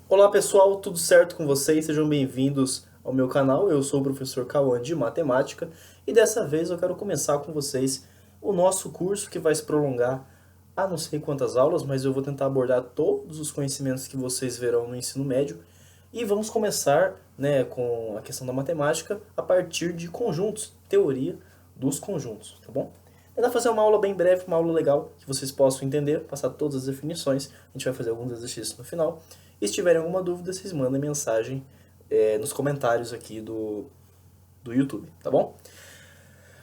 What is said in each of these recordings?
Olá pessoal, tudo certo com vocês? Sejam bem-vindos ao meu canal. Eu sou o professor Cauã de Matemática e dessa vez eu quero começar com vocês o nosso curso que vai se prolongar a não sei quantas aulas, mas eu vou tentar abordar todos os conhecimentos que vocês verão no ensino médio e vamos começar, com a questão da matemática a partir de conjuntos, teoria dos conjuntos, tá bom? Tentar fazer uma aula bem breve, uma aula legal, que vocês possam entender, passar todas as definições. A gente vai fazer alguns exercícios no final. E se tiverem alguma dúvida, vocês mandem mensagem nos comentários aqui do YouTube, tá bom?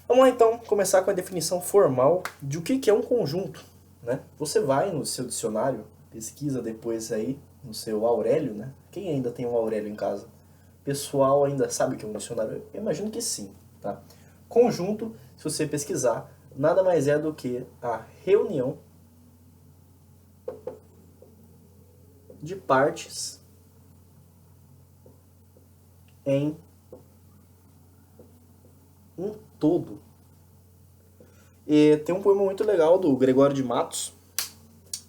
Vamos lá então começar com a definição formal de o que é um conjunto, né? Você vai no seu dicionário, pesquisa depois aí no seu Aurélio, né? Quem ainda tem um Aurélio em casa? Pessoal ainda sabe o que é um dicionário? Eu imagino que sim, tá? Conjunto, se você pesquisar, nada mais é do que a reunião de partes em um todo. E tem um poema muito legal do Gregório de Matos,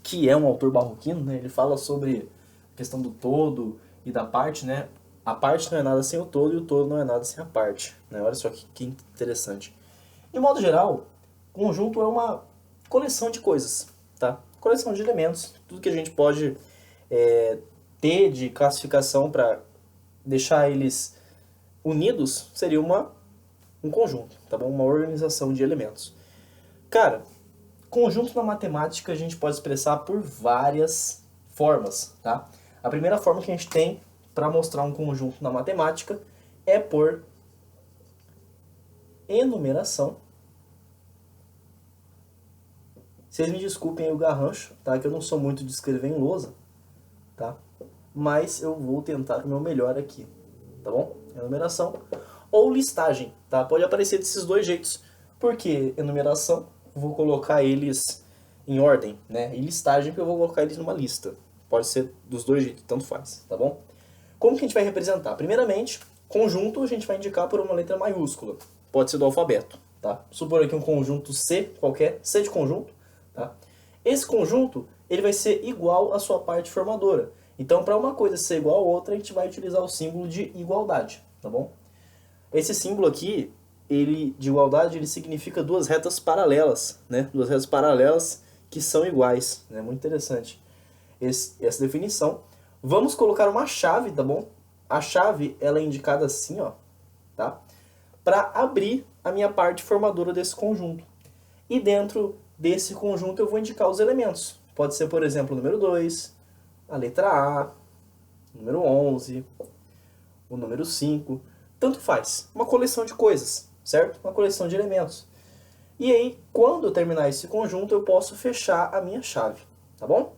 que é um autor barroquino, né? Ele fala sobre a questão do todo e da parte, né? A parte não é nada sem o todo e o todo não é nada sem a parte, né? Olha só que interessante. De modo geral, conjunto é uma coleção de coisas, tá? Coleção de elementos, tudo que a gente pode ter de classificação para deixar eles unidos seria um conjunto, tá bom? Uma organização de elementos. Cara, conjunto na matemática a gente pode expressar por várias formas, tá? A primeira forma que a gente tem para mostrar um conjunto na matemática é por enumeração. Vocês me desculpem aí o garrancho, tá? Que eu não sou muito de escrever em lousa, tá? Mas eu vou tentar o meu melhor aqui, tá bom? Enumeração ou listagem, tá? Pode aparecer desses dois jeitos. Por que enumeração? Vou colocar eles em ordem, né? E listagem porque eu vou colocar eles numa lista. Pode ser dos dois jeitos, tanto faz, tá bom? Como que a gente vai representar? Primeiramente, conjunto a gente vai indicar por uma letra maiúscula. Pode ser do alfabeto, tá? Supor aqui um conjunto C, qualquer, C de conjunto, tá? Esse conjunto, ele vai ser igual à sua parte formadora. Então, para uma coisa ser igual a outra, a gente vai utilizar o símbolo de igualdade, tá bom? Esse símbolo aqui, ele de igualdade, ele significa duas retas paralelas, né? Duas retas paralelas que são iguais, né? Muito interessante essa definição. Vamos colocar uma chave, tá bom? A chave, ela é indicada assim, ó, tá? Para abrir a minha parte formadora desse conjunto. E dentro desse conjunto eu vou indicar os elementos. Pode ser, por exemplo, o número 2, a letra A, o número 11, o número 5, tanto faz. Uma coleção de coisas, certo? Uma coleção de elementos. E aí, quando eu terminar esse conjunto, eu posso fechar a minha chave, tá bom?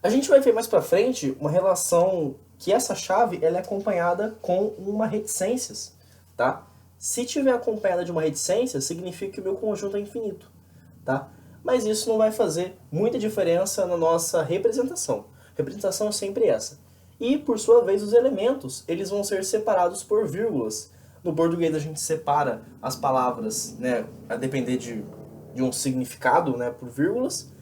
A gente vai ver mais pra frente uma relação que essa chave ela é acompanhada com uma reticências, tá? Se tiver acompanhada de uma reticência, significa que o meu conjunto é infinito, tá? Mas isso não vai fazer muita diferença na nossa representação. Representação é sempre essa. E, por sua vez, os elementos eles vão ser separados por vírgulas. No português a gente separa as palavras, né, a depender de um significado, né, por vírgulas.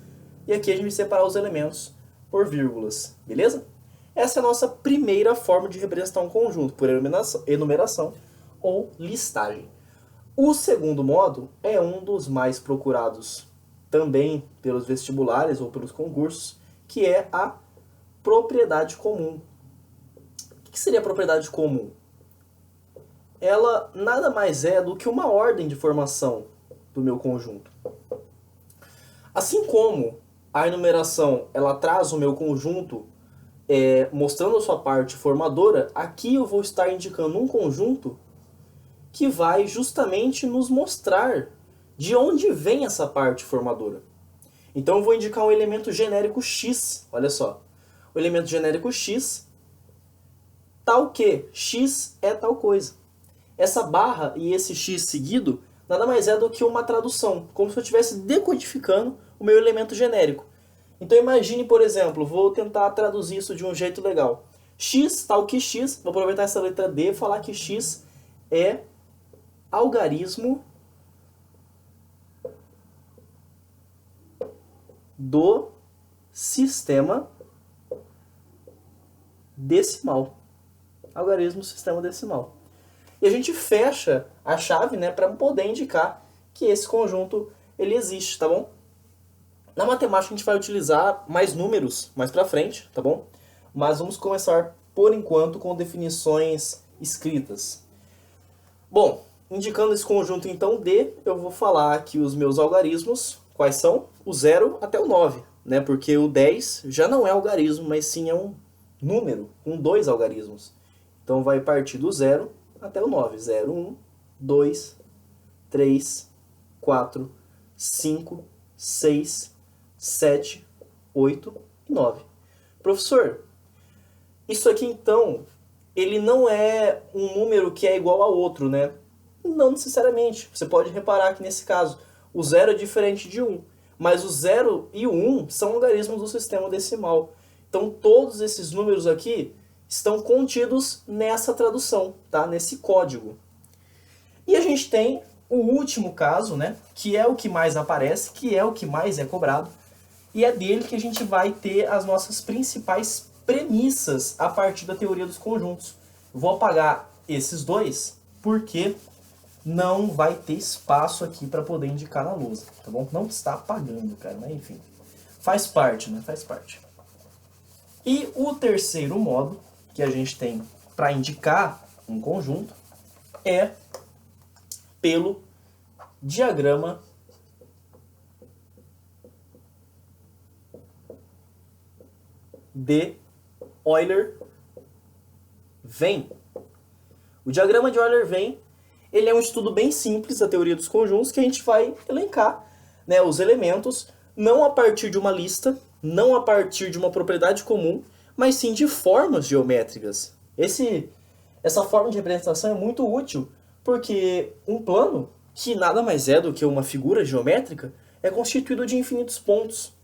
E aqui a gente vai separar os elementos por vírgulas, beleza? Essa é a nossa primeira forma de representar um conjunto, por enumeração ou listagem. O segundo modo é um dos mais procurados também pelos vestibulares ou pelos concursos, que é a propriedade comum. O que seria a propriedade comum? Ela nada mais é do que uma ordem de formação do meu conjunto. Assim como a enumeração ela traz o meu conjunto mostrando a sua parte formadora, aqui eu vou estar indicando um conjunto que vai justamente nos mostrar de onde vem essa parte formadora. Então eu vou indicar um elemento genérico x, olha só. O elemento genérico x, tal que, x é tal coisa. Essa barra e esse x seguido nada mais é do que uma tradução, como se eu estivesse decodificando o meu elemento genérico. Então imagine, por exemplo, vou tentar traduzir isso de um jeito legal. X, tal que x, vou aproveitar essa letra D e falar que x é algarismo do sistema decimal. Algarismo do sistema decimal. E a gente fecha a chave, né, para poder indicar que esse conjunto ele existe, tá bom? Na matemática a gente vai utilizar mais números mais para frente, tá bom? Mas vamos começar por enquanto com definições escritas. Bom, indicando esse conjunto então D, eu vou falar aqui os meus algarismos, quais são? O 0 até o 9, né? Porque o 10 já não é algarismo, mas sim é um número com 2 algarismos. Então vai partir do 0 até o 9. 0, 1, 2, 3, 4, 5, 6, 7, 8 e 9. Professor, isso aqui então, ele não é um número que é igual a outro, né? Não necessariamente. Você pode reparar que nesse caso, o 0 é diferente de 1. Mas o 0 e o 1 são algarismos do sistema decimal. Então todos esses números aqui estão contidos nessa tradução, tá? Nesse código. E a gente tem o último caso, né? Que é o que mais aparece, que é o que mais é cobrado. E é dele que a gente vai ter as nossas principais premissas a partir da teoria dos conjuntos. Vou apagar esses dois porque não vai ter espaço aqui para poder indicar na lousa, tá bom? Não está apagando, cara, mas enfim. Faz parte, né? Faz parte. E o terceiro modo que a gente tem para indicar um conjunto é pelo diagrama de Euler-Venn. O diagrama de Euler-Venn, ele é um estudo bem simples da teoria dos conjuntos que a gente vai elencar, né, os elementos não a partir de uma lista, não a partir de uma propriedade comum, mas sim de formas geométricas. Essa forma de representação é muito útil porque um plano, que nada mais é do que uma figura geométrica, é constituído de infinitos pontos.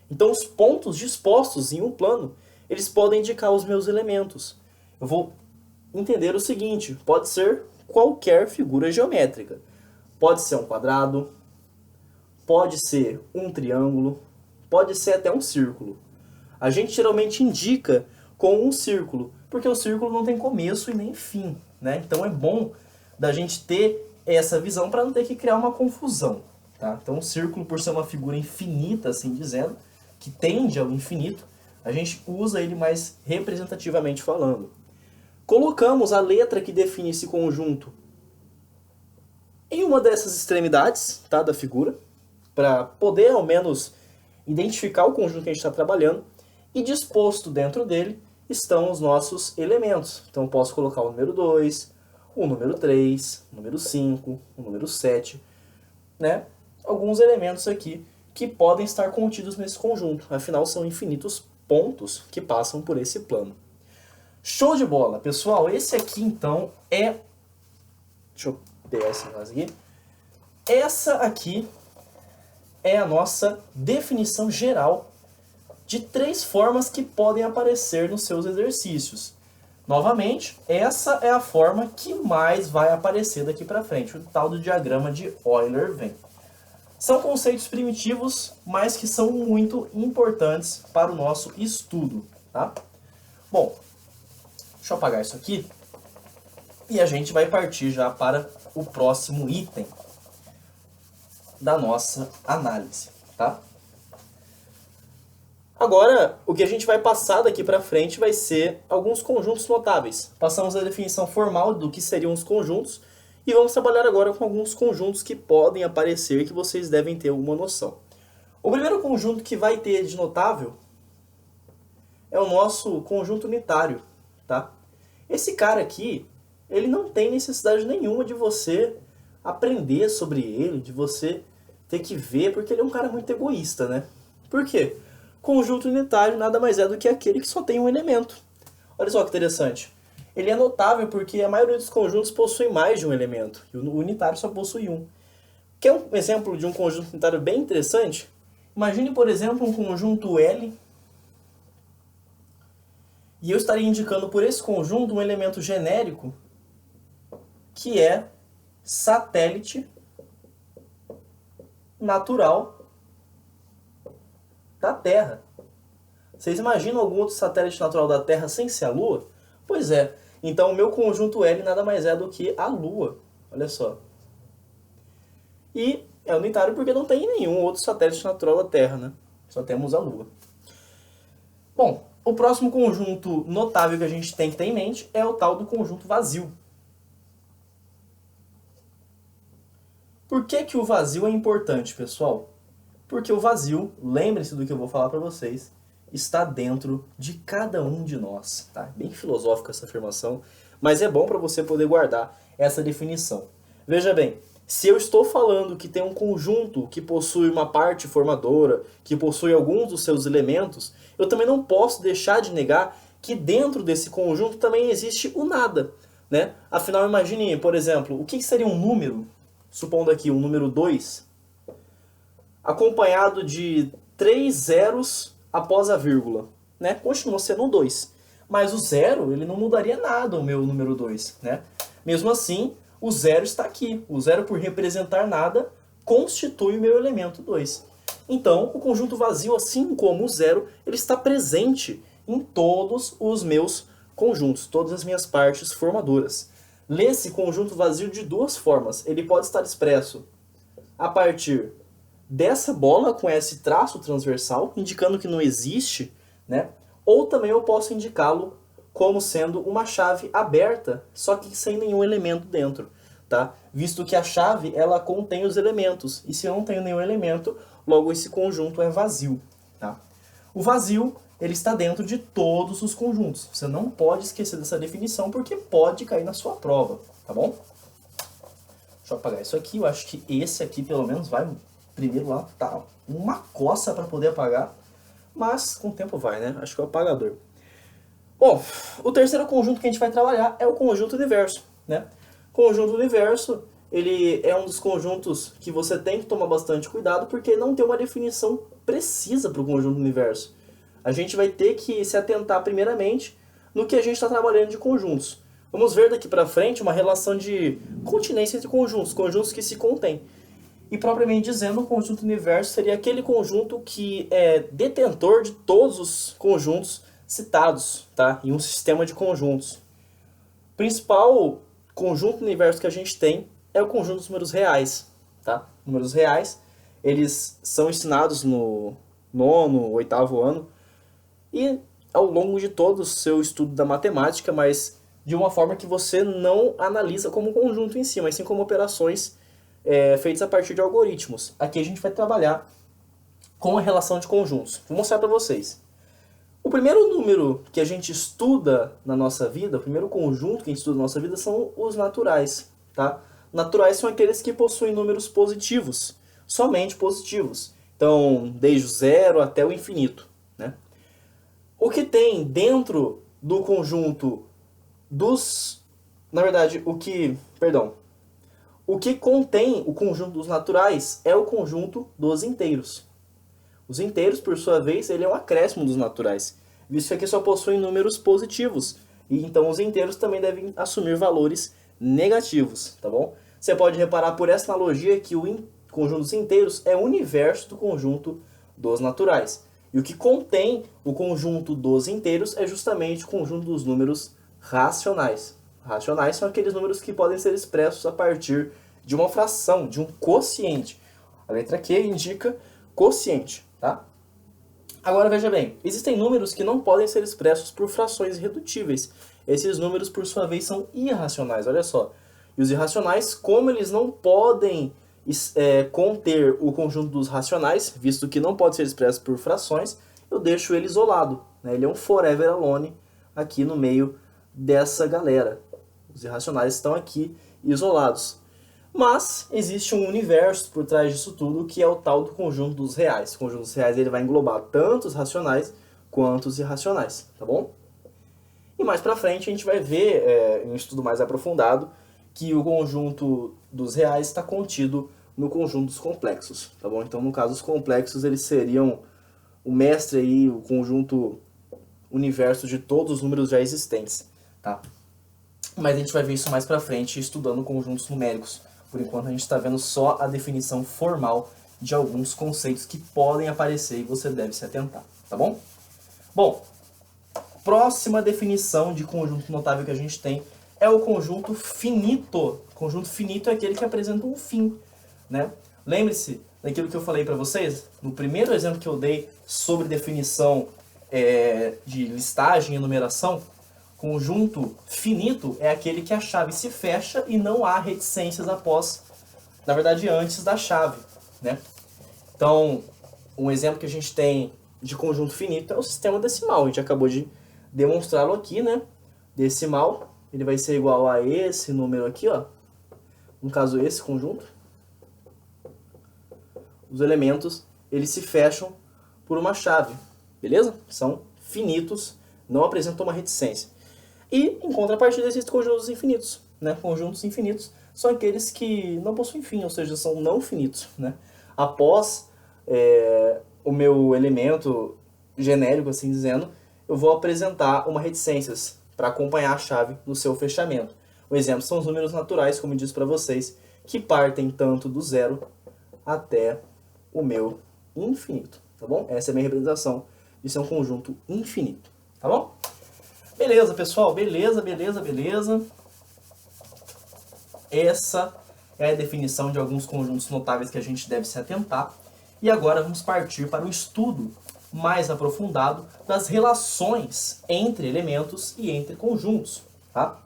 Então os pontos dispostos em um plano, eles podem indicar os meus elementos. Eu vou entender o seguinte, pode ser qualquer figura geométrica. Pode ser um quadrado, pode ser um triângulo, pode ser até um círculo. A gente geralmente indica com um círculo, porque o círculo não tem começo e nem fim, né? Então é bom da gente ter essa visão para não ter que criar uma confusão, tá? Então o círculo, por ser uma figura infinita, assim dizendo, que tende ao infinito, a gente usa ele mais representativamente falando. Colocamos a letra que define esse conjunto em uma dessas extremidades, tá, da figura, para poder ao menos identificar o conjunto que a gente está trabalhando, e disposto dentro dele estão os nossos elementos. Então eu posso colocar o número 2, o número 3, o número 5, o número 7, né? Alguns elementos aqui que podem estar contidos nesse conjunto, afinal são infinitos pontos que passam por esse plano. Show de bola, pessoal! Esse aqui então é... Deixa eu pegar esse negócio aqui. Essa aqui é a nossa definição geral de 3 formas que podem aparecer nos seus exercícios. Novamente, essa é a forma que mais vai aparecer daqui para frente, o tal do diagrama de Euler-Venn. São conceitos primitivos, mas que são muito importantes para o nosso estudo, tá? Bom, deixa eu apagar isso aqui e a gente vai partir já para o próximo item da nossa análise, tá? Agora, o que a gente vai passar daqui para frente vai ser alguns conjuntos notáveis. Passamos a definição formal do que seriam os conjuntos e vamos trabalhar agora com alguns conjuntos que podem aparecer que vocês devem ter alguma noção. O primeiro conjunto que vai ter de notável é o nosso conjunto unitário, tá? Esse cara aqui, ele não tem necessidade nenhuma de você aprender sobre ele, de você ter que ver, porque ele é um cara muito egoísta, né? Por quê? Conjunto unitário nada mais é do que aquele que só tem um elemento. Olha só que interessante. Ele é notável porque a maioria dos conjuntos possui mais de um elemento, e o unitário só possui um. Quer um exemplo de um conjunto unitário bem interessante? Imagine, por exemplo, um conjunto L, e eu estaria indicando por esse conjunto um elemento genérico, que é satélite natural da Terra. Vocês imaginam algum outro satélite natural da Terra sem ser a Lua? Pois é. Então o meu conjunto L nada mais é do que a Lua. Olha só. E é unitário porque não tem nenhum outro satélite natural da Terra, né? Só temos a Lua. Bom, o próximo conjunto notável que a gente tem que ter em mente é o tal do conjunto vazio. Por que que o vazio é importante, pessoal? Porque o vazio, lembre-se do que eu vou falar para vocês, está dentro de cada um de nós. Tá? Bem filosófica essa afirmação, mas é bom para você poder guardar essa definição. Veja bem, se eu estou falando que tem um conjunto que possui uma parte formadora, que possui alguns dos seus elementos, eu também não posso deixar de negar que dentro desse conjunto também existe o nada. Né? Afinal, imagine, por exemplo, o que seria um número, supondo aqui um número 2, acompanhado de 3 zeros após a vírgula. Né? Continua sendo um 2. Mas o zero, ele não mudaria nada o meu número 2. Né? Mesmo assim, o zero está aqui. O zero, por representar nada, constitui o meu elemento 2. Então, o conjunto vazio, assim como o zero, ele está presente em todos os meus conjuntos, todas as minhas partes formadoras. Lê-se conjunto vazio de duas formas. Ele pode estar expresso a partir dessa bola com esse traço transversal, indicando que não existe, né? Ou também eu posso indicá-lo como sendo uma chave aberta, só que sem nenhum elemento dentro, tá? Visto que a chave, ela contém os elementos, e se eu não tenho nenhum elemento, logo esse conjunto é vazio, tá? O vazio, ele está dentro de todos os conjuntos. Você não pode esquecer dessa definição, porque pode cair na sua prova, tá bom? Deixa eu apagar isso aqui, eu acho que esse aqui, pelo menos, vai primeiro lá, tá uma coça para poder apagar, mas com o tempo vai, né? Acho que é o apagador. Bom, o terceiro conjunto que a gente vai trabalhar é o conjunto universo, né? Conjunto universo, ele é um dos conjuntos que você tem que tomar bastante cuidado, porque não tem uma definição precisa para o conjunto universo. A gente vai ter que se atentar primeiramente no que a gente está trabalhando de conjuntos. Vamos ver daqui para frente uma relação de continência entre conjuntos, conjuntos que se contêm. E propriamente dizendo, o conjunto universo seria aquele conjunto que é detentor de todos os conjuntos citados, tá? Em um sistema de conjuntos. O principal conjunto universo que a gente tem é o conjunto dos números reais, tá? Números reais, eles são ensinados no 9º, 8º ano e ao longo de todo o seu estudo da matemática, mas de uma forma que você não analisa como conjunto em si, mas sim como operações feitas a partir de algoritmos. Aqui a gente vai trabalhar com a relação de conjuntos. Vou mostrar para vocês. O primeiro número que a gente estuda na nossa vida, o primeiro conjunto que a gente estuda na nossa vida são os naturais, tá? Naturais são aqueles que possuem números positivos, somente positivos. Então, desde o zero até o infinito, né? O que tem dentro do conjunto dos... Na verdade, o que contém o conjunto dos naturais é o conjunto dos inteiros. Os inteiros, por sua vez, ele é um acréscimo dos naturais, visto que aqui só possuem números positivos. E então os inteiros também devem assumir valores negativos, tá bom? Você pode reparar por essa analogia que o conjunto dos inteiros é o universo do conjunto dos naturais. E o que contém o conjunto dos inteiros é justamente o conjunto dos números racionais. Racionais são aqueles números que podem ser expressos a partir de uma fração, de um quociente. A letra Q indica quociente, tá? Agora veja bem, existem números que não podem ser expressos por frações irredutíveis. Esses números, por sua vez, são irracionais, olha só. E os irracionais, como eles não podem conter o conjunto dos racionais, visto que não pode ser expresso por frações, eu deixo ele isolado, né? Ele é um forever alone aqui no meio dessa galera. Os irracionais estão aqui isolados. Mas existe um universo por trás disso tudo, que é o tal do conjunto dos reais. O conjunto dos reais ele vai englobar tanto os racionais quanto os irracionais, tá bom? E mais pra frente a gente vai ver, em um estudo mais aprofundado, que o conjunto dos reais está contido no conjunto dos complexos, tá bom? Então, no caso, os complexos eles seriam o mestre aí, o conjunto universo de todos os números já existentes, tá? Mas a gente vai ver isso mais pra frente estudando conjuntos numéricos. Por enquanto a gente está vendo só a definição formal de alguns conceitos que podem aparecer e você deve se atentar, tá bom? Bom, próxima definição de conjunto notável que a gente tem é o conjunto finito. O conjunto finito é aquele que apresenta um fim, né? Lembre-se daquilo que eu falei para vocês, no primeiro exemplo que eu dei sobre definição de listagem e enumeração. Conjunto finito é aquele que a chave se fecha e não há reticências após, na verdade, antes da chave, né? Então, um exemplo que a gente tem de conjunto finito é o sistema decimal. A gente acabou de demonstrá-lo aqui, né? Decimal, ele vai ser igual a esse número aqui, ó. No caso, esse conjunto. Os elementos, eles se fecham por uma chave, beleza? São finitos, não apresentam uma reticência. E, em contrapartida, existem conjuntos infinitos, né? Conjuntos infinitos são aqueles que não possuem fim, ou seja, são não finitos, né? Após o meu elemento genérico, assim dizendo, eu vou apresentar uma reticências para acompanhar a chave no seu fechamento. O exemplo são os números naturais, como eu disse para vocês, que partem tanto do zero até o meu infinito, tá bom? Essa é a minha representação de ser um conjunto infinito, tá bom? Beleza, pessoal? Beleza. Essa é a definição de alguns conjuntos notáveis que a gente deve se atentar. E agora vamos partir para o estudo mais aprofundado das relações entre elementos e entre conjuntos, tá?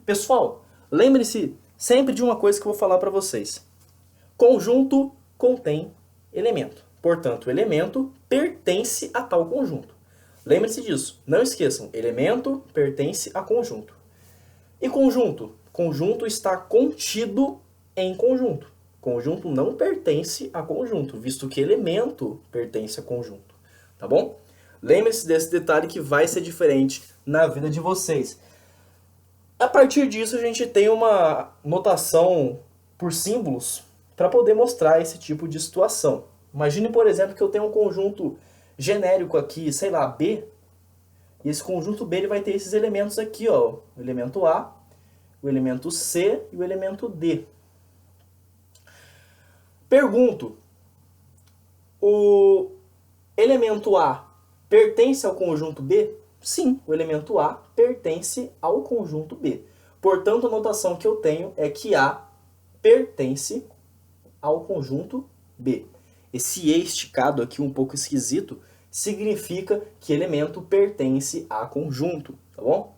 Pessoal, lembre-se sempre de uma coisa que eu vou falar para vocês. Conjunto contém elemento. Portanto, o elemento pertence a tal conjunto. Lembre-se disso. Não esqueçam. Elemento pertence a conjunto. E conjunto? Conjunto está contido em conjunto. Conjunto não pertence a conjunto, visto que elemento pertence a conjunto. Tá bom? Lembre-se desse detalhe que vai ser diferente na vida de vocês. A partir disso, a gente tem uma notação por símbolos para poder mostrar esse tipo de situação. Imagine, por exemplo, que eu tenho um conjunto genérico aqui, sei lá, B, e esse conjunto B ele vai ter esses elementos aqui, ó, o elemento A, o elemento C e o elemento D. Pergunto, o elemento A pertence ao conjunto B? Sim, o elemento A pertence ao conjunto B. Portanto, a notação que eu tenho é que A pertence ao conjunto B. Esse E esticado aqui, um pouco esquisito, significa que elemento pertence a conjunto, tá bom?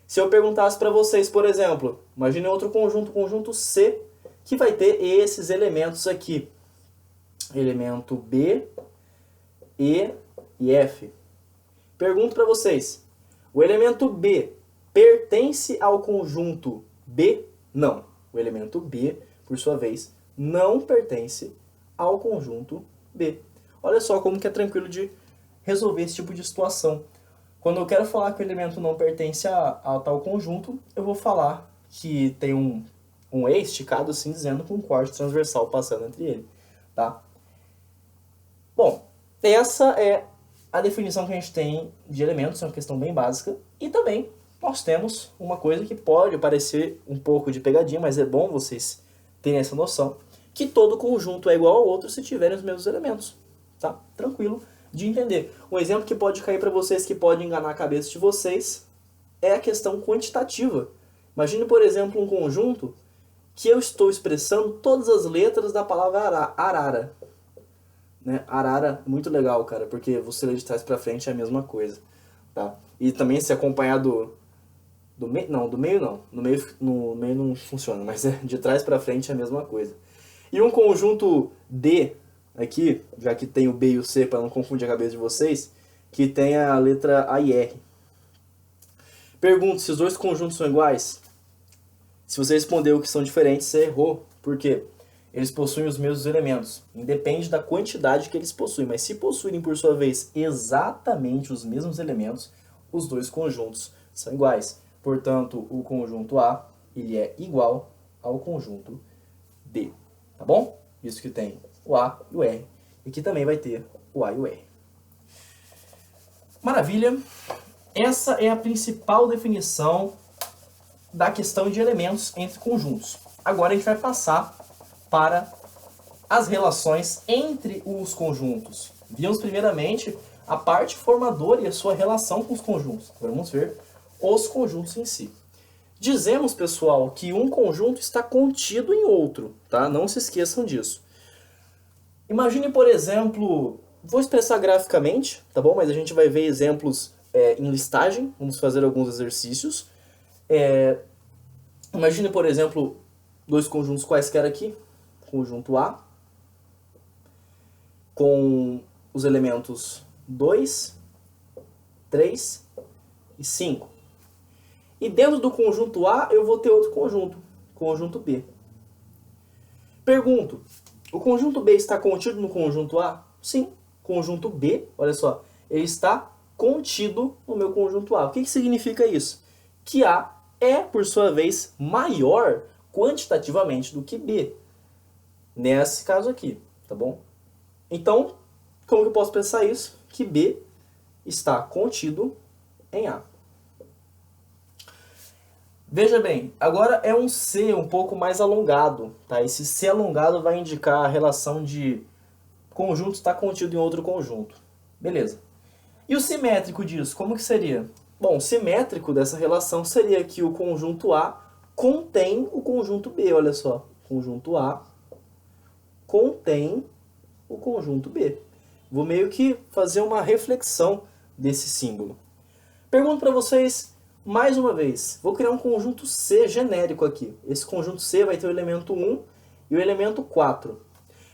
Se eu perguntasse para vocês, por exemplo, imagine outro conjunto, conjunto C, que vai ter esses elementos aqui. Elemento B, E e F. Pergunto para vocês, o elemento B pertence ao conjunto B? Não. O elemento B, por sua vez, não pertence ao conjunto B. Olha só como que é tranquilo de resolver esse tipo de situação. Quando eu quero falar que o elemento não pertence a tal conjunto, eu vou falar que tem um E esticado, assim dizendo, com um corte transversal passando entre ele. Tá? Bom, essa é a definição que a gente tem de elementos, é uma questão bem básica. E também nós temos uma coisa que pode parecer um pouco de pegadinha, mas é bom vocês terem essa noção, que todo conjunto é igual ao outro se tiverem os mesmos elementos. Tá? Tranquilo de entender. Um exemplo que pode cair para vocês, que pode enganar a cabeça de vocês, é a questão quantitativa. Imagine, por exemplo, um conjunto que eu estou expressando todas as letras da palavra arara. Né? Arara é muito legal, cara, porque você lê de trás para frente é a mesma coisa. Tá? E também se acompanhar do meio, não, do meio não. No meio não funciona, mas de trás para frente é a mesma coisa. E um conjunto D, aqui, já que tem o B e o C, para não confundir a cabeça de vocês, que tem a letra A e R. Pergunto, se os dois conjuntos são iguais? Se você respondeu que são diferentes, você errou. Por quê? Eles possuem os mesmos elementos. Independe da quantidade que eles possuem. Mas se possuírem, por sua vez, exatamente os mesmos elementos, os dois conjuntos são iguais. Portanto, o conjunto A ele é igual ao conjunto D. Tá bom? Isso que tem o A e o R. E aqui também vai ter o A e o R. Maravilha! Essa é a principal definição da questão de elementos entre conjuntos. Agora a gente vai passar para as relações entre os conjuntos. Vimos primeiramente a parte formadora e a sua relação com os conjuntos. Vamos ver os conjuntos em si. Dizemos, pessoal, que um conjunto está contido em outro, tá? Não se esqueçam disso. Imagine, por exemplo, vou expressar graficamente, tá bom? Mas a gente vai ver exemplos em listagem, vamos fazer alguns exercícios. Imagine, por exemplo, dois conjuntos quaisquer aqui, conjunto A, com os elementos 2, 3 e 5. E dentro do conjunto A eu vou ter outro conjunto, conjunto B. Pergunto, o conjunto B está contido no conjunto A? Sim, conjunto B, olha só, ele está contido no meu conjunto A. O que significa isso? Que A é, por sua vez, maior quantitativamente do que B, nesse caso aqui, tá bom? Então, como que eu posso pensar isso? Que B está contido em A. Veja bem, agora é um C um pouco mais alongado, tá? Esse C alongado vai indicar a relação de conjunto estar contido em outro conjunto. Beleza. E o simétrico disso, como que seria? Bom, o simétrico dessa relação seria que o conjunto A contém o conjunto B, olha só. Conjunto A contém o conjunto B. Vou meio que fazer uma reflexão desse símbolo. Pergunto para vocês mais uma vez. Vou criar um conjunto C genérico aqui. Esse conjunto C vai ter o elemento 1 e o elemento 4.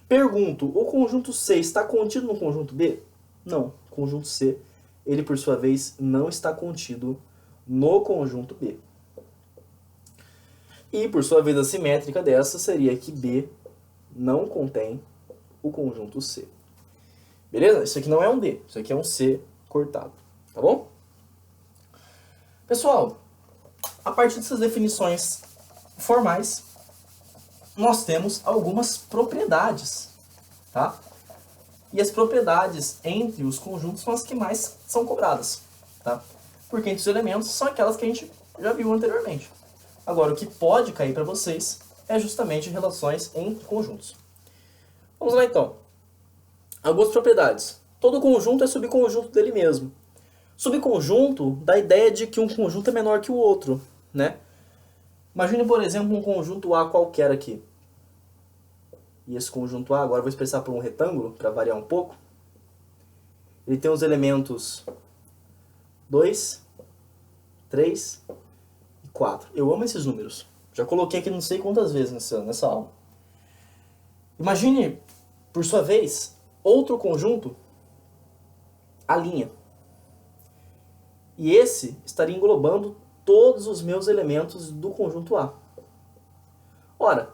Pergunto, o conjunto C está contido no conjunto B? Não. O conjunto C, ele por sua vez, não está contido no conjunto B. E por sua vez a simétrica dessa seria que B não contém o conjunto C. Beleza? Isso aqui não é um D, isso aqui é um C cortado, tá bom? Pessoal, a partir dessas definições formais, nós temos algumas propriedades, tá? E as propriedades entre os conjuntos são as que mais são cobradas, tá? Porque entre os elementos são aquelas que a gente já viu anteriormente. Agora, o que pode cair para vocês é justamente relações entre conjuntos. Vamos lá então. Algumas propriedades. Todo conjunto é subconjunto dele mesmo. Subconjunto dá a ideia de que um conjunto é menor que o outro, né? Imagine, por exemplo, um conjunto A qualquer aqui. E esse conjunto A, agora eu vou expressar por um retângulo, para variar um pouco. Ele tem os elementos 2, 3 e 4. Eu amo esses números. Já coloquei aqui não sei quantas vezes nessa aula. Imagine, por sua vez, outro conjunto, a linha. E esse estaria englobando todos os meus elementos do conjunto A. Ora,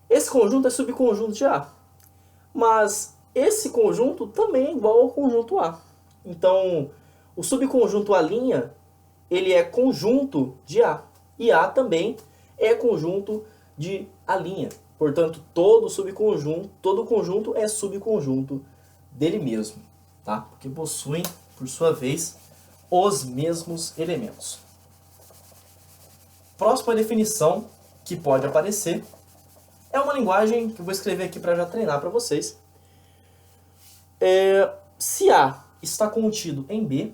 esse conjunto é subconjunto de A. Mas esse conjunto também é igual ao conjunto A. Então, o subconjunto A', ele é conjunto de A. E A também é conjunto de A'. Portanto, todo conjunto é subconjunto dele mesmo, tá? Porque possuem, por sua vez, os mesmos elementos. Próxima definição que pode aparecer é uma linguagem que eu vou escrever aqui para já treinar para vocês. Se A está contido em B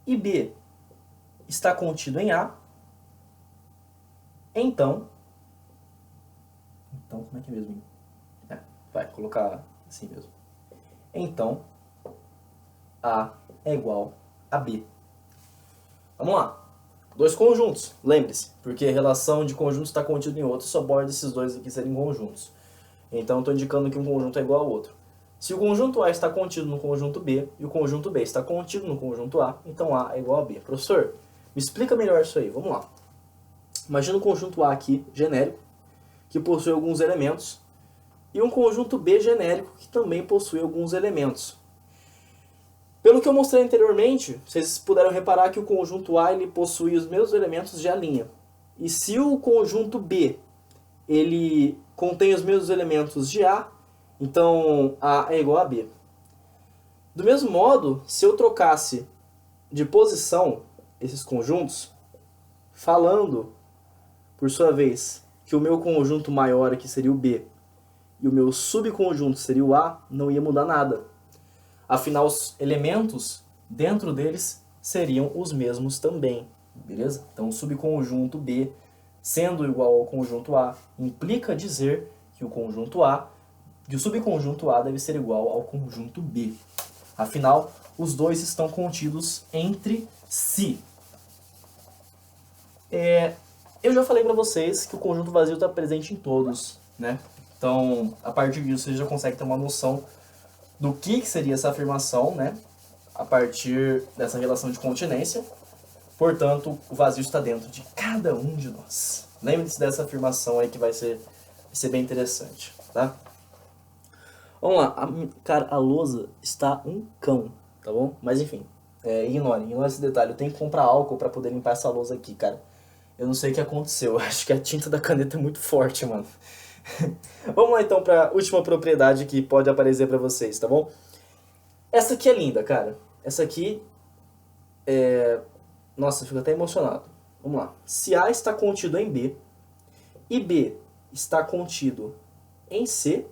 e B está contido em A, então como é que é mesmo? Vai colocar assim mesmo. Então, A é igual a B. Vamos lá. Dois conjuntos, lembre-se, porque a relação de conjuntos está contida em outro, só pode esses dois aqui serem conjuntos. Então, estou indicando que um conjunto é igual ao outro. Se o conjunto A está contido no conjunto B e o conjunto B está contido no conjunto A, então A é igual a B. Professor, me explica melhor isso aí. Vamos lá. Imagina um conjunto A aqui, genérico, que possui alguns elementos, e um conjunto B genérico, que também possui alguns elementos. Pelo que eu mostrei anteriormente, vocês puderam reparar que o conjunto A ele possui os mesmos elementos de A'. E se o conjunto B ele contém os mesmos elementos de A, então A é igual a B. Do mesmo modo, se eu trocasse de posição esses conjuntos, falando, por sua vez, que o meu conjunto maior aqui seria o B, e o meu subconjunto seria o A, não ia mudar nada. Afinal, os elementos dentro deles seriam os mesmos também, beleza? Então, o subconjunto B, sendo igual ao conjunto A, implica dizer que o subconjunto A deve ser igual ao conjunto B. Afinal, os dois estão contidos entre si. Eu já falei para vocês que o conjunto vazio está presente em todos, né? Então, a partir disso, você já consegue ter uma noção do que seria essa afirmação, né? A partir dessa relação de continência. Portanto, o vazio está dentro de cada um de nós. Lembre-se dessa afirmação aí que vai ser bem interessante, tá? Vamos lá. Cara, a lousa está um cão, tá bom? Mas enfim, ignore esse detalhe. Eu tenho que comprar álcool para poder limpar essa lousa aqui, cara. Eu não sei o que aconteceu. Eu acho que a tinta da caneta é muito forte, mano. Vamos lá então para a última propriedade que pode aparecer para vocês, tá bom? Essa aqui é linda, cara. Essa aqui Nossa, eu fico até emocionado. Vamos lá. Se A está contido em B e B está contido em C,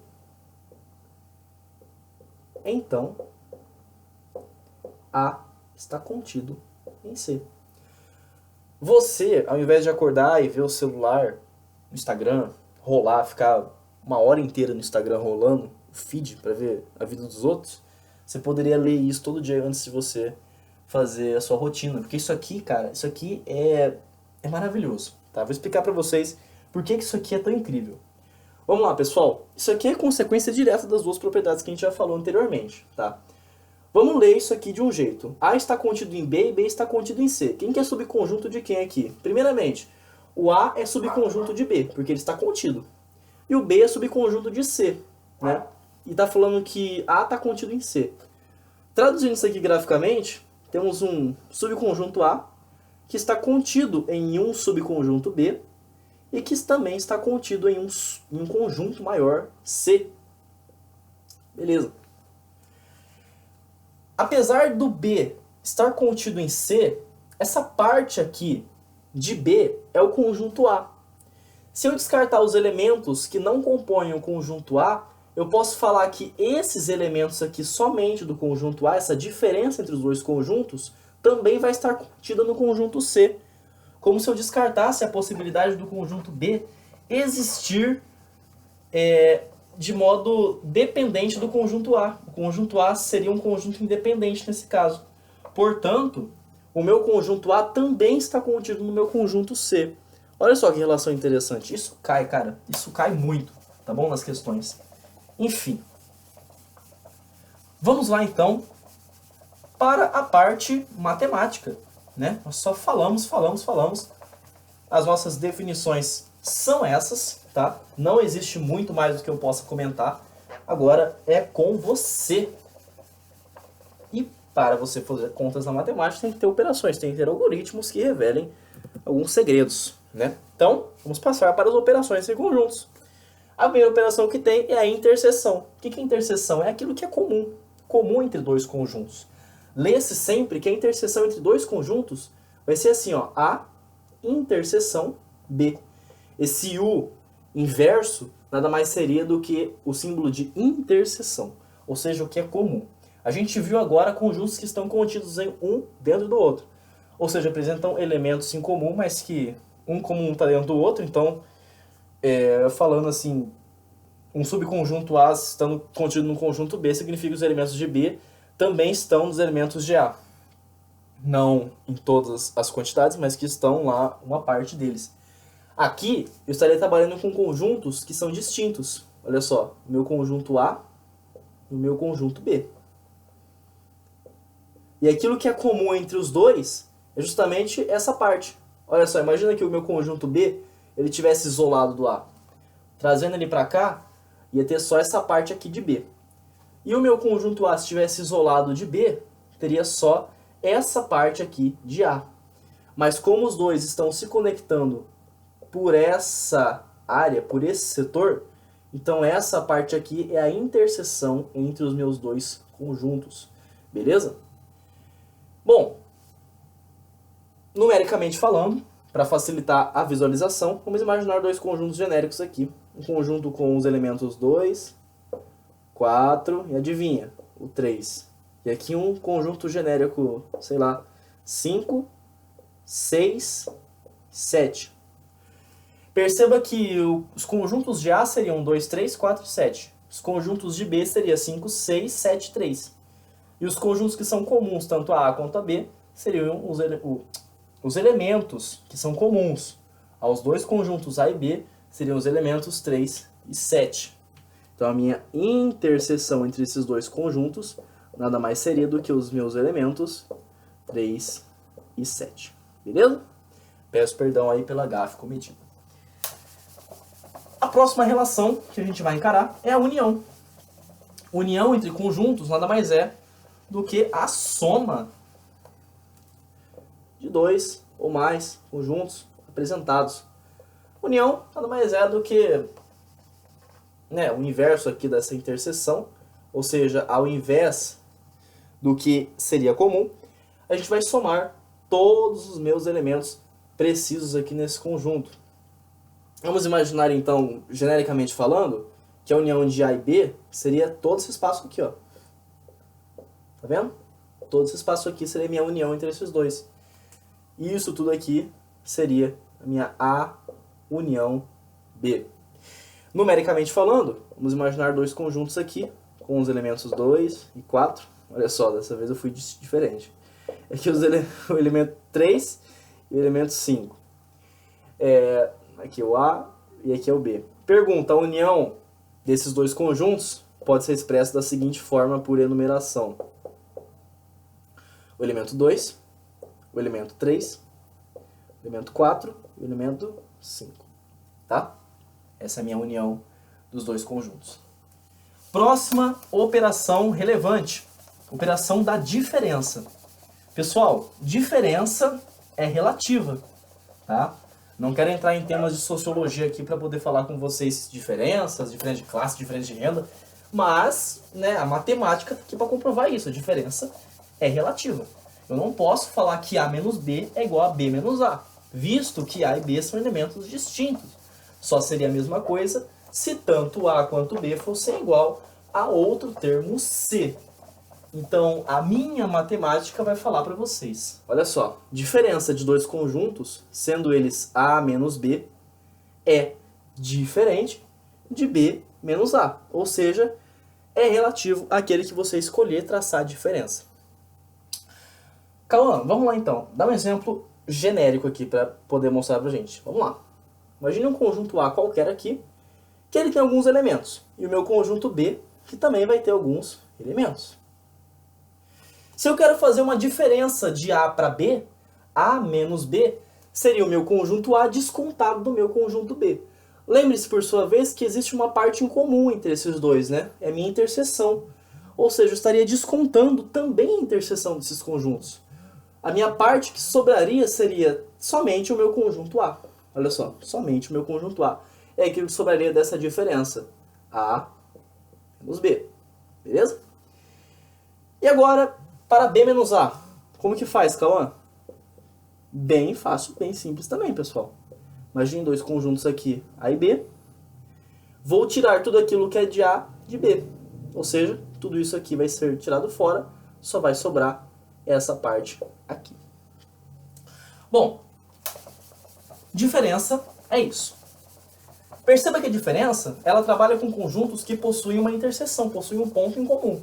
então A está contido em C. Você, ao invés de acordar e ver o celular no Instagram, rolar, ficar uma hora inteira no Instagram rolando o feed para ver a vida dos outros, você poderia ler isso todo dia antes de você fazer a sua rotina. Porque isso aqui, cara, isso aqui é maravilhoso, tá? Vou explicar para vocês por que isso aqui é tão incrível. Vamos lá, pessoal. Isso aqui é consequência direta das duas propriedades que a gente já falou anteriormente, tá? Vamos ler isso aqui de um jeito. A está contido em B e B está contido em C. Quem que é subconjunto de quem aqui? Primeiramente, o A é subconjunto de B, porque ele está contido. E o B é subconjunto de C, né? E está falando que A está contido em C. Traduzindo isso aqui graficamente, temos um subconjunto A que está contido em um subconjunto B e que também está contido em um conjunto maior C. Beleza. Apesar do B estar contido em C, essa parte aqui de B é o conjunto A. Se eu descartar os elementos que não compõem o conjunto A, eu posso falar que esses elementos aqui somente do conjunto A, essa diferença entre os dois conjuntos, também vai estar contida no conjunto C. Como se eu descartasse a possibilidade do conjunto B existir de modo dependente do conjunto A. O conjunto A seria um conjunto independente nesse caso. Portanto, o meu conjunto A também está contido no meu conjunto C. Olha só que relação interessante. Isso cai, cara. Isso cai muito, tá bom? Nas questões. Enfim. Vamos lá, então, para a parte matemática, né? Nós só falamos. As nossas definições são essas, tá? Não existe muito mais do que eu possa comentar. Agora é com você. E para você fazer contas na matemática, tem que ter operações, tem que ter algoritmos que revelem alguns segredos, né? Então, vamos passar para as operações em conjuntos. A primeira operação que tem é a interseção. O que é interseção? É aquilo que é comum entre dois conjuntos. Lê-se sempre que a interseção entre dois conjuntos vai ser assim, ó, A interseção B. Esse U inverso nada mais seria do que o símbolo de interseção, ou seja, o que é comum. A gente viu agora conjuntos que estão contidos em um dentro do outro, ou seja, apresentam elementos em comum, mas que um comum está dentro do outro. Então, falando assim, um subconjunto A estando contido no conjunto B significa que os elementos de B também estão nos elementos de A. Não em todas as quantidades, mas que estão lá uma parte deles. Aqui, eu estaria trabalhando com conjuntos que são distintos. Olha só, o meu conjunto A e o meu conjunto B. E aquilo que é comum entre os dois é justamente essa parte. Olha só, imagina que o meu conjunto B ele tivesse isolado do A. Trazendo ele para cá, ia ter só essa parte aqui de B. E o meu conjunto A, se estivesse isolado de B, teria só essa parte aqui de A. Mas como os dois estão se conectando por essa área, por esse setor, então essa parte aqui é a interseção entre os meus dois conjuntos. Beleza? Bom, numericamente falando, para facilitar a visualização, vamos imaginar dois conjuntos genéricos aqui, um conjunto com os elementos 2, 4 e adivinha, o 3. E aqui um conjunto genérico, sei lá, 5, 6, 7. Perceba que os conjuntos de A seriam 2, 3, 4, 7. Os conjuntos de B seriam 5, 6, 7, 3. E os conjuntos que são comuns, tanto a quanto a B, seriam os elementos que são comuns aos dois conjuntos A e B, seriam os elementos 3 e 7. Então a minha interseção entre esses dois conjuntos nada mais seria do que os meus elementos 3 e 7. Beleza? Peço perdão aí pela gafe cometida. A próxima relação que a gente vai encarar é a união. União entre conjuntos nada mais é do que a soma de dois ou mais conjuntos apresentados. União nada mais é do que o inverso aqui dessa interseção, ou seja, ao invés do que seria comum, a gente vai somar todos os meus elementos precisos aqui nesse conjunto. Vamos imaginar então, genericamente falando, que a união de A e B seria todo esse espaço aqui, ó. Tá vendo? Todo esse espaço aqui seria a minha união entre esses dois. E isso tudo aqui seria a minha A união B. Numericamente falando, vamos imaginar dois conjuntos aqui, com os elementos 2 e 4. Olha só, dessa vez eu fui diferente. Aqui o elemento 3 e o elemento 5. Aqui é o A e aqui é o B. Pergunta, a união desses dois conjuntos pode ser expressa da seguinte forma por enumeração. O elemento 2, o elemento 3, o elemento 4 e o elemento 5. Tá? Essa é a minha união dos dois conjuntos. Próxima operação relevante. Operação da diferença. Pessoal, diferença é relativa. Tá? Não quero entrar em temas de sociologia aqui para poder falar com vocês diferenças, diferença de classe, diferença de renda. Mas a matemática está aqui para comprovar isso. A diferença é relativa. Eu não posso falar que A menos B é igual a B menos A, visto que A e B são elementos distintos. Só seria a mesma coisa se tanto A quanto B fossem igual a outro termo C. Então, a minha matemática vai falar para vocês. Olha só, diferença de dois conjuntos, sendo eles A menos B, é diferente de B menos A. Ou seja, é relativo àquele que você escolher traçar a diferença. Cauã, vamos lá então. Dá um exemplo genérico aqui para poder mostrar pra gente. Vamos lá. Imagine um conjunto A qualquer aqui, que ele tem alguns elementos. E o meu conjunto B, que também vai ter alguns elementos. Se eu quero fazer uma diferença de A para B, A menos B seria o meu conjunto A descontado do meu conjunto B. Lembre-se, por sua vez, que existe uma parte em comum entre esses dois, né? É a minha interseção. Ou seja, eu estaria descontando também a interseção desses conjuntos. A minha parte que sobraria seria somente o meu conjunto A. Olha só, somente o meu conjunto A. É aquilo que sobraria dessa diferença. A menos B. Beleza? E agora, para B menos A. Como que faz, Cauã? Bem fácil, bem simples também, pessoal. Imagine dois conjuntos aqui, A e B. Vou tirar tudo aquilo que é de A de B. Ou seja, tudo isso aqui vai ser tirado fora. Só vai sobrar essa parte aqui. Bom, diferença é isso. Perceba que a diferença, ela trabalha com conjuntos que possuem uma interseção, possuem um ponto em comum.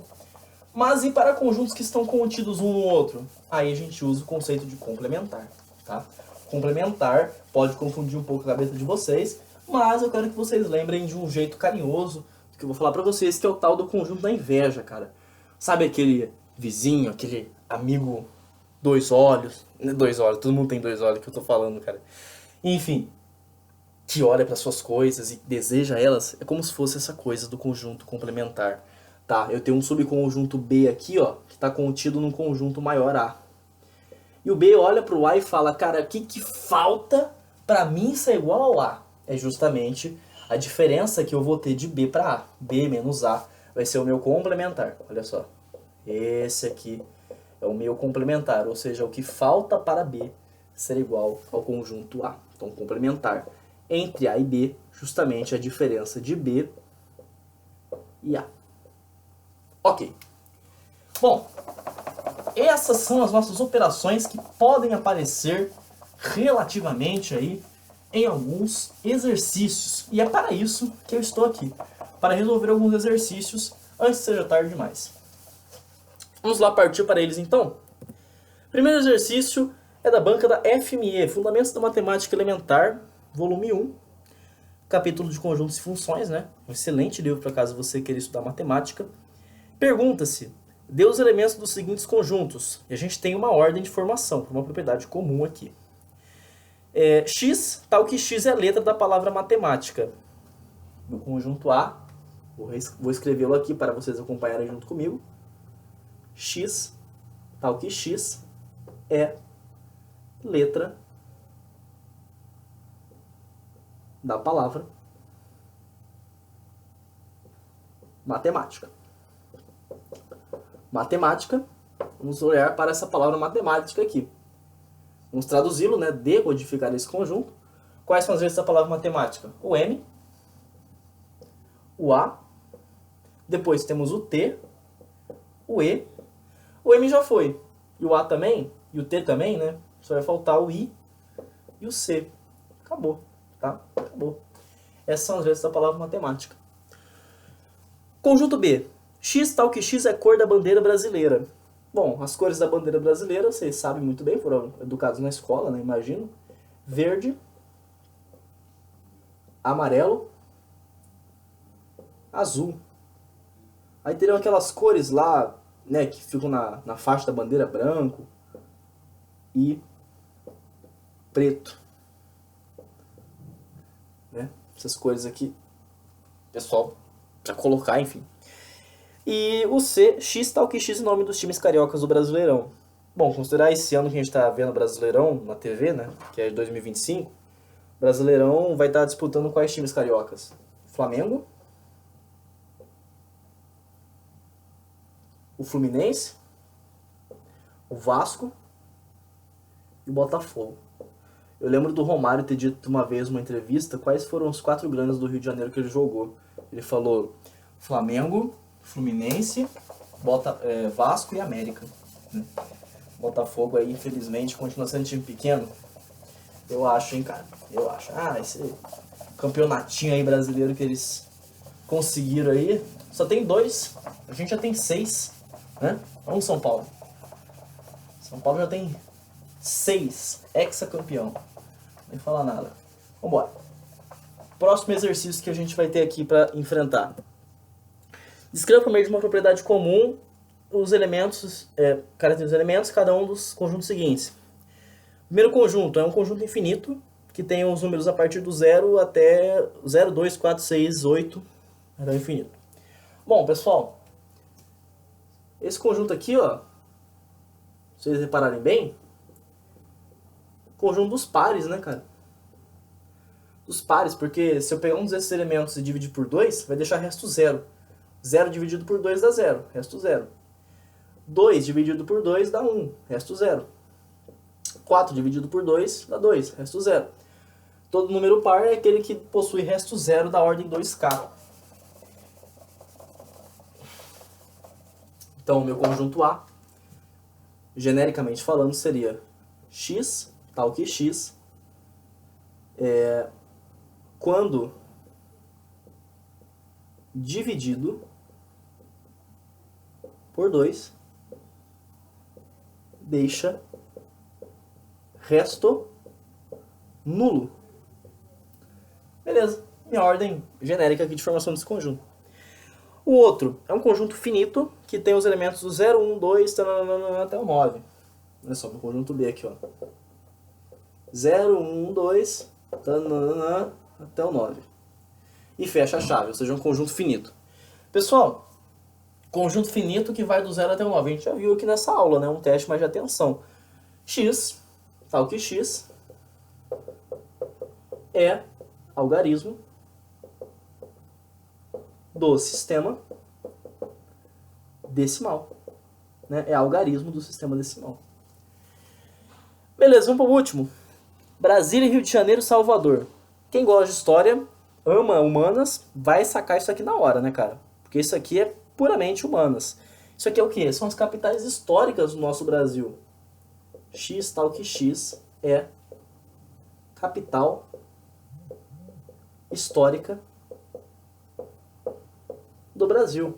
Mas e para conjuntos que estão contidos um no outro? Aí a gente usa o conceito de complementar. Tá? Complementar pode confundir um pouco a cabeça de vocês, mas eu quero que vocês lembrem de um jeito carinhoso do que eu vou falar pra vocês, que é o tal do conjunto da inveja, cara. Sabe aquele vizinho, aquele amigo dois olhos? Dois olhos, todo mundo tem dois olhos que eu tô falando, cara. Enfim, que olha para suas coisas e deseja elas, é como se fosse essa coisa do conjunto complementar. Tá, eu tenho um subconjunto B aqui, ó, que está contido num conjunto maior A. E o B olha para o A e fala, cara, o que falta para mim ser igual ao A? É justamente a diferença que eu vou ter de B para A. B menos A vai ser o meu complementar. Olha só, esse aqui é o meu complementar, ou seja, o que falta para B ser igual ao conjunto A. Então, complementar entre A e B, justamente a diferença de B e A. Ok. Bom, essas são as nossas operações que podem aparecer relativamente aí em alguns exercícios. E é para isso que eu estou aqui, para resolver alguns exercícios antes que seja tarde demais. Vamos lá partir para eles então? Primeiro exercício é da banca da FME, Fundamentos da Matemática Elementar, volume 1, capítulo de conjuntos e funções, né? Um excelente livro para caso você queira estudar matemática. Pergunta-se, dê os elementos dos seguintes conjuntos. E a gente tem uma ordem de formação, uma propriedade comum aqui. X, tal que X é a letra da palavra matemática. No conjunto A, vou escrevê-lo aqui para vocês acompanharem junto comigo. X, tal que X é letra da palavra matemática. Matemática, vamos olhar para essa palavra matemática aqui. Vamos traduzi-lo, né? Decodificar esse conjunto. Quais são as letras da palavra matemática? O M, o A, depois temos o T, o E, o M já foi, e o A também, e o T também, né? Só vai faltar o I e o C. Acabou, tá? Acabou. Essas são as letras da palavra matemática. Conjunto B. X tal que X é a cor da bandeira brasileira. Bom, as cores da bandeira brasileira, vocês sabem muito bem, foram educados na escola, né? Imagino. Verde, amarelo, azul. Aí teriam aquelas cores lá, né, que ficam na faixa da bandeira, branco e preto. Né? Essas cores aqui, pessoal, pra colocar, enfim. E o C, X tal que X é o nome dos times cariocas do Brasileirão. Bom, considerar esse ano que a gente está vendo o Brasileirão na TV, né, que é de 2025, o Brasileirão vai estar disputando quais times cariocas? Flamengo, o Fluminense, o Vasco e o Botafogo. Eu lembro do Romário ter dito uma vez numa entrevista quais foram os 4 grandes do Rio de Janeiro que ele jogou. Ele falou Flamengo, Fluminense, Vasco e América. Botafogo aí, infelizmente, continua sendo um time pequeno. Eu acho, hein, cara. Eu acho. Esse campeonatinho aí brasileiro que eles conseguiram aí. Só tem 2. A gente já tem 6. Né? Vamos São Paulo. São Paulo já tem 6. Hexacampeão. Nem falar nada. Vambora. Próximo exercício que a gente vai ter aqui para enfrentar. Descreva por meio de uma propriedade comum os elementos, características dos elementos, cada um dos conjuntos seguintes. Primeiro conjunto é um conjunto infinito, que tem os números a partir do 0 até 0, 2, 4, 6, 8, até o infinito. Bom, pessoal, esse conjunto aqui, ó, se vocês repararem bem, conjunto dos pares, né, cara? Dos pares, porque se eu pegar um desses elementos e dividir por 2, vai deixar resto 0. 0 dividido por 2 dá 0, resto 0. 2 dividido por 2 dá 1, resto 0. 4 dividido por 2 dá 2, resto 0. Todo número par é aquele que possui resto 0 da ordem 2k. Então, o meu conjunto A, genericamente falando, seria x, tal que x, quando dividido por 2, deixa resto nulo. Beleza, minha ordem genérica aqui de formação desse conjunto. O outro é um conjunto finito que tem os elementos do 0, 1, 2, até o 9. Olha só, meu conjunto B aqui, ó. 0, 1, 2, até o 9. E fecha a chave, ou seja, um conjunto finito. Pessoal, conjunto finito que vai do 0 até o 9. A gente já viu aqui nessa aula, né? Um teste mais de atenção. X, tal que X, é algarismo do sistema decimal. Né? É algarismo do sistema decimal. Beleza, vamos para o último. Brasília, Rio de Janeiro, Salvador. Quem gosta de história, ama humanas, vai sacar isso aqui na hora, né, cara? Porque isso aqui é puramente humanas. Isso aqui é o quê? São as capitais históricas do nosso Brasil. X tal que X é capital histórica do Brasil.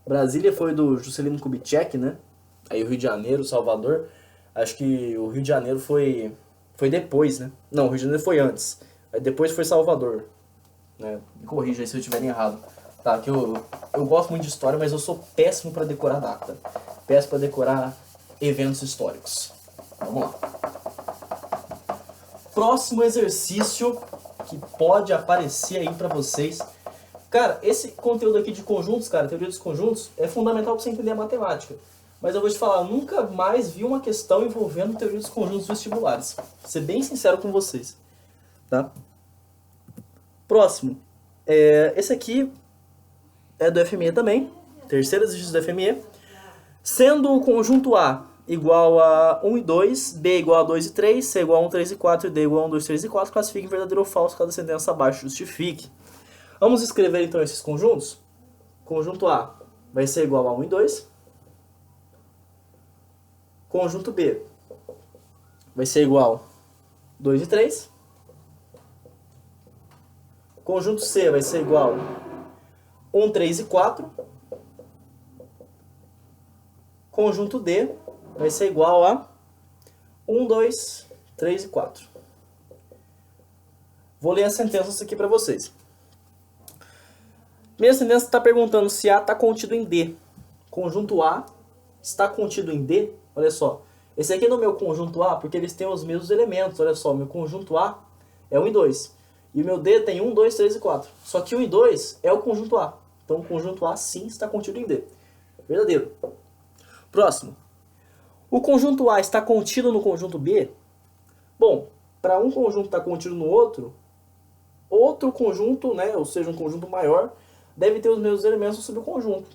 Brasília foi do Juscelino Kubitschek, né? Aí o Rio de Janeiro, Salvador. Acho que o Rio de Janeiro foi depois, né? Não, o Rio de Janeiro foi antes. Aí depois foi Salvador. Né? Me corrija aí se eu estiver errado. Tá, que eu gosto muito de história, mas eu sou péssimo para decorar data. Péssimo para decorar eventos históricos. Vamos lá. Próximo exercício que pode aparecer aí para vocês. Cara, esse conteúdo aqui de conjuntos, cara, teoria dos conjuntos, é fundamental para você entender a matemática. Mas eu vou te falar, eu nunca mais vi uma questão envolvendo teoria dos conjuntos vestibulares. Vou ser bem sincero com vocês. Tá? Próximo. Esse aqui é do FME também. Terceiro exercício do FME. Sendo o conjunto A igual a 1 e 2, B igual a 2 e 3, C igual a 1, 3 e 4 e D igual a 1, 2, 3 e 4, classifique em verdadeiro ou falso cada sentença abaixo, justifique. Vamos escrever então esses conjuntos. Conjunto A vai ser igual a 1 e 2. Conjunto B vai ser igual a 2 e 3. Conjunto C vai ser igual a 1, 3 e 4. Conjunto D vai ser igual a 1, 2, 3 e 4. Vou ler as sentenças aqui para vocês. Primeira sentença está perguntando se A está contido em D. Conjunto A está contido em D. Olha só. Esse aqui é no meu conjunto A porque eles têm os mesmos elementos. Olha só, meu conjunto A é 1 e 2. E o meu D tem 1, 2, 3 e 4. Só que 1 e 2 é o conjunto A. Então o conjunto A sim está contido em D. Verdadeiro. Próximo. O conjunto A está contido no conjunto B? Bom, para um conjunto estar contido no outro, outro conjunto, né, ou seja, um conjunto maior, deve ter os mesmos elementos no subconjunto.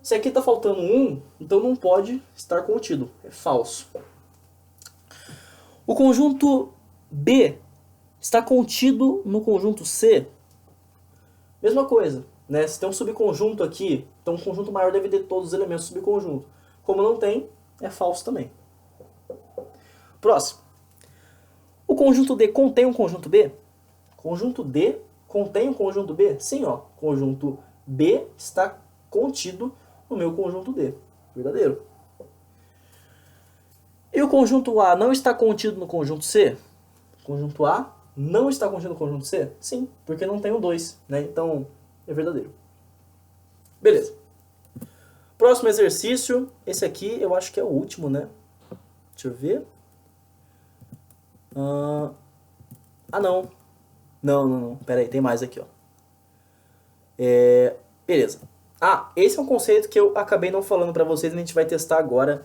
Se aqui está faltando 1, então não pode estar contido. É falso. O conjunto B está contido no conjunto C? Mesma coisa. Né? Se tem um subconjunto aqui, então um conjunto maior deve ter todos os elementos do subconjunto. Como não tem, é falso também. Próximo. O conjunto D contém um conjunto B? Conjunto D contém um conjunto B? Sim, ó. Conjunto B está contido no meu conjunto D. Verdadeiro. E o conjunto A não está contido no conjunto C? Conjunto A não está contido no conjunto C? Sim, porque não tem o 2, né? Então, é verdadeiro. Beleza. Próximo exercício. Esse aqui eu acho que é o último, né? Deixa eu ver. Não. Não. Pera aí, tem mais aqui, ó. Beleza. Esse é um conceito que eu acabei não falando pra vocês, a gente vai testar agora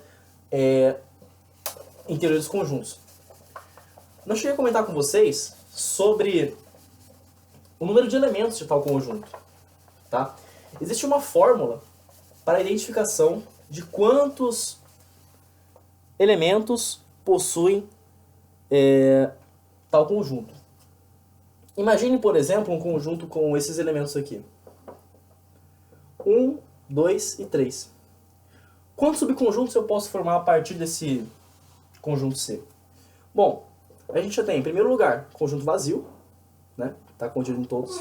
em teoria dos conjuntos. Não cheguei a comentar com vocês sobre o número de elementos de tal conjunto, tá? Existe uma fórmula para a identificação de quantos elementos possuem tal conjunto. Imagine, por exemplo, um conjunto com esses elementos aqui. 1, 2 e 3. Quantos subconjuntos eu posso formar a partir desse conjunto C? Bom, a gente já tem, em primeiro lugar, conjunto vazio, né? Está contido em todos.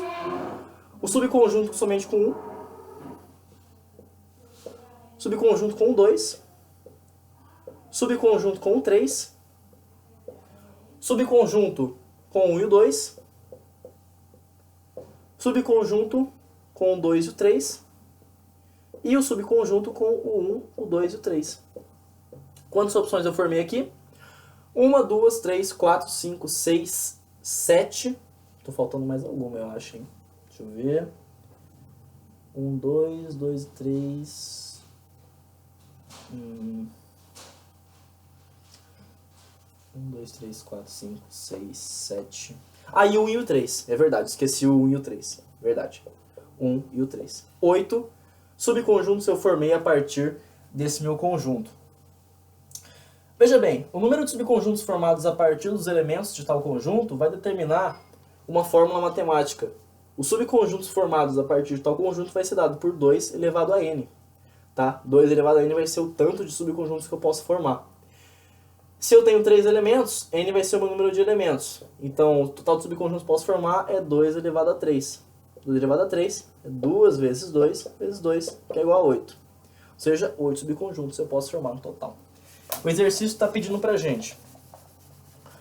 O subconjunto somente com 1. Subconjunto com o 2. Subconjunto com o 3. Subconjunto com o 1 e o 2. Subconjunto com o 2 e o 3. E o subconjunto com o 1, o 2 e o 3. Quantas opções eu formei aqui? 1, 2, 3, 4, 5, 6, 7. Tô faltando mais alguma, eu acho, hein? Deixa eu ver. 1, 2, 2 e 3. 1, 2, 3, 4, 5, 6, 7. E o 1 e o 3. É verdade, esqueci o 1 e o 3. Verdade. 1 e o 3. 8 subconjuntos eu formei a partir desse meu conjunto. Veja bem, o número de subconjuntos formados a partir dos elementos de tal conjunto vai determinar uma fórmula matemática. Os subconjuntos formados a partir de tal conjunto vai ser dado por 2 elevado a n. Tá? 2 elevado a n vai ser o tanto de subconjuntos que eu posso formar. Se eu tenho 3 elementos, n vai ser o meu número de elementos. Então, o total de subconjuntos que eu posso formar é 2 elevado a 3. 2 elevado a 3 é 2 vezes 2 vezes 2, que é igual a 8. Ou seja, 8 subconjuntos eu posso formar no total. O exercício está pedindo pra gente.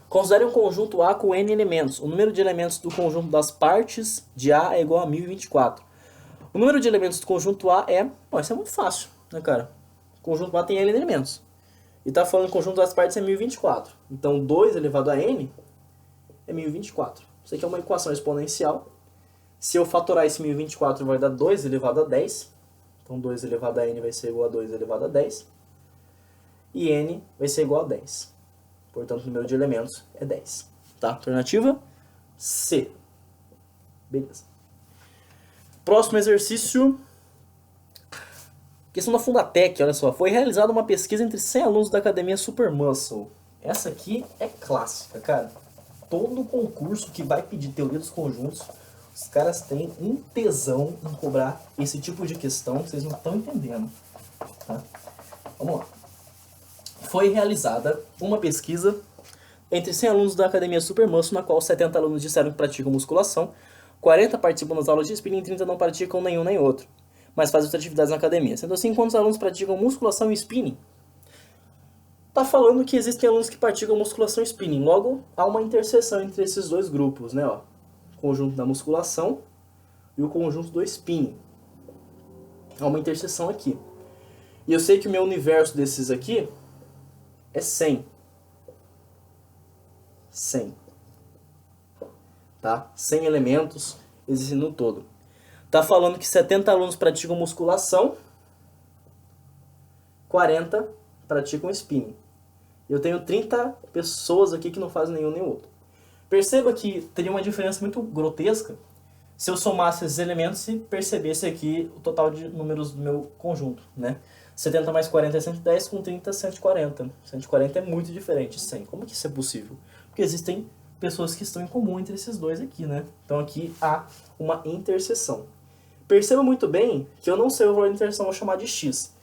Considere um conjunto A com n elementos. O número de elementos do conjunto das partes de A é igual a 1024. O número de elementos do conjunto A é... Bom, isso é muito fácil, né, cara? O conjunto A tem n elementos. E tá falando que o conjunto das partes é 1024. Então, 2 elevado a n é 1024. Isso aqui é uma equação exponencial. Se eu fatorar esse 1024, vai dar 2 elevado a 10. Então, 2 elevado a n vai ser igual a 2 elevado a 10. E n vai ser igual a 10. Portanto, o número de elementos é 10. Tá? Alternativa C. Beleza. Próximo exercício. Questão da Fundatec, olha só. Foi realizada uma pesquisa entre 100 alunos da Academia Super Muscle. Essa aqui é clássica, cara. Todo concurso que vai pedir teoria dos conjuntos, os caras têm um tesão em cobrar esse tipo de questão que vocês não estão entendendo. Tá? Vamos lá. Foi realizada uma pesquisa entre 100 alunos da Academia Super Muscle, na qual 70 alunos disseram que praticam musculação, 40 participam das aulas de spinning e 30 não praticam nenhum nem outro, mas fazem outras atividades na academia. Sendo assim, quantos alunos praticam musculação e spinning? Tá falando que existem alunos que praticam musculação e spinning. Logo, há uma interseção entre esses dois grupos, né? Ó, o conjunto da musculação e o conjunto do spinning. Há uma interseção aqui. E eu sei que o meu universo desses aqui é 100. 100. Tá? 100 elementos existem no todo. Tá falando que 70 alunos praticam musculação, 40 praticam spinning. Eu tenho 30 pessoas aqui que não fazem nenhum nem outro. Perceba que teria uma diferença muito grotesca se eu somasse esses elementos e percebesse aqui o total de números do meu conjunto, né? 70 mais 40 é 110, com 30 é 140. 140 é muito diferente de 100. Como que isso é possível? Porque existem pessoas que estão em comum entre esses dois aqui, né? Então aqui há uma interseção. Perceba muito bem que eu não sei o valor da interseção, vou chamar de x.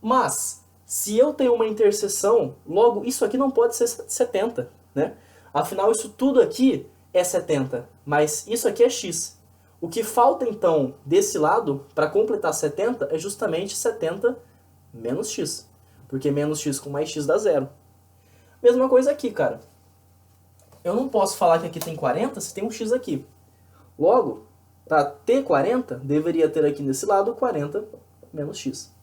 Mas, se eu tenho uma interseção, logo isso aqui não pode ser 70, né? Afinal, isso tudo aqui é 70, mas isso aqui é x. O que falta, então, desse lado, para completar 70, é justamente 70 menos x. Porque menos x com mais x dá zero. Mesma coisa aqui, cara. Eu não posso falar que aqui tem 40 se tem um x aqui. Logo, para ter 40, deveria ter aqui nesse lado 40 menos x.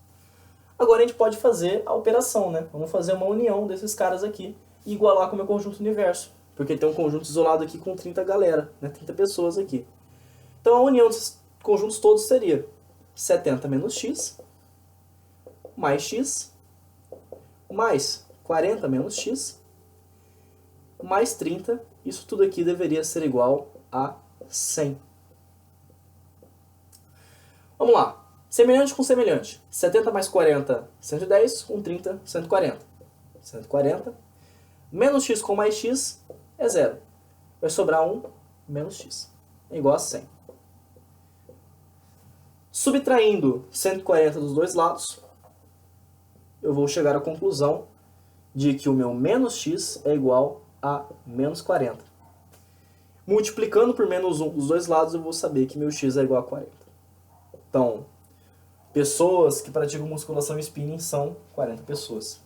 Agora a gente pode fazer a operação, né? Vamos fazer uma união desses caras aqui e igualar com o meu conjunto universo. Porque tem um conjunto isolado aqui com 30 galera, né? 30 pessoas aqui. Então a união desses conjuntos todos seria 70 menos x, mais x, mais 40 menos x, mais 30. Isso tudo aqui deveria ser igual a 100. Vamos lá. Semelhante com semelhante. 70 mais 40, 110, com 30, 140. 140. Menos x com mais x é zero. Vai sobrar 1 menos x. É igual a 100. Subtraindo 140 dos dois lados, eu vou chegar à conclusão de que o meu menos x é igual a menos 40. Multiplicando por menos 1 dos dois lados, eu vou saber que meu x é igual a 40. Então, pessoas que praticam musculação e spinning são 40 pessoas.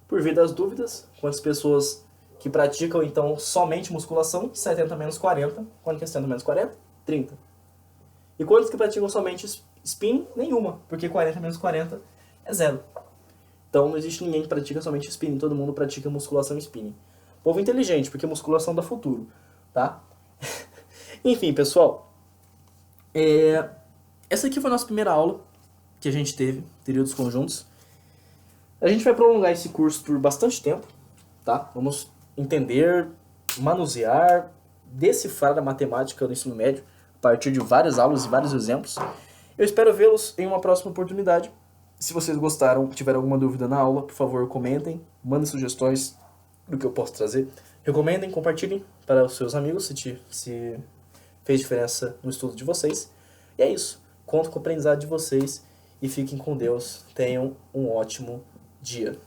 Por via das dúvidas, quantas pessoas que praticam, então, somente musculação? 70 menos 40. Quanto que é 70 menos 40? 30. E quantos que praticam somente spinning? Nenhuma, porque 40 menos 40 é zero. Então não existe ninguém que pratica somente spinning, todo mundo pratica musculação e spinning. Povo inteligente, porque musculação dá futuro, tá? Enfim, pessoal, essa aqui foi a nossa primeira aula que a gente teve, teoria dos conjuntos. A gente vai prolongar esse curso por bastante tempo, tá? Vamos entender, manusear, decifrar a matemática do ensino médio, a partir de várias aulas e vários exemplos. Eu espero vê-los em uma próxima oportunidade. Se vocês gostaram, tiveram alguma dúvida na aula, por favor, comentem, mandem sugestões do que eu posso trazer. Recomendem, compartilhem para os seus amigos se fez diferença no estudo de vocês. E é isso. Conto com o aprendizado de vocês e fiquem com Deus. Tenham um ótimo dia.